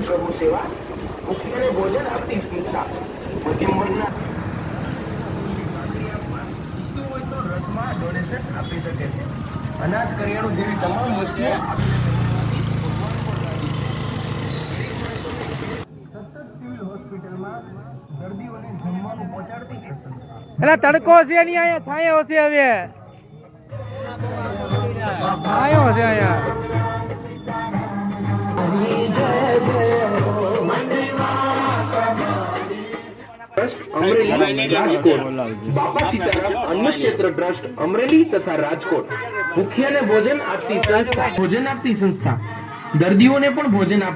પ્રભુ સેવા ભૂખ્યાને ભોજન આપતી સંસ્થા મધ્યમ વર્ગના હોય તો રથમાં ડોનેશન આપી શકે છે. અનાજ કરિયાણું જેવી તમામ વસ્તુઓ સતત સિવિલ હોસ્પિટલમાં દર્દીઓને જમવાનું પહોંચાડતી છે સંસ્થા. એટલે તડકો છે નહીં, અહીંયા છાંયો છે. હવે છાંયો છે અહીંયા. અમરેલી, રાજકોટ, બાપા સીતારામ અન્ય ક્ષેત્ર ટ્રસ્ટ અમરેલી તથા રાજકોટ ભૂખ્યાને ભોજન આપતી સંસ્થા દર્દીઓને પણ ભોજન આપતી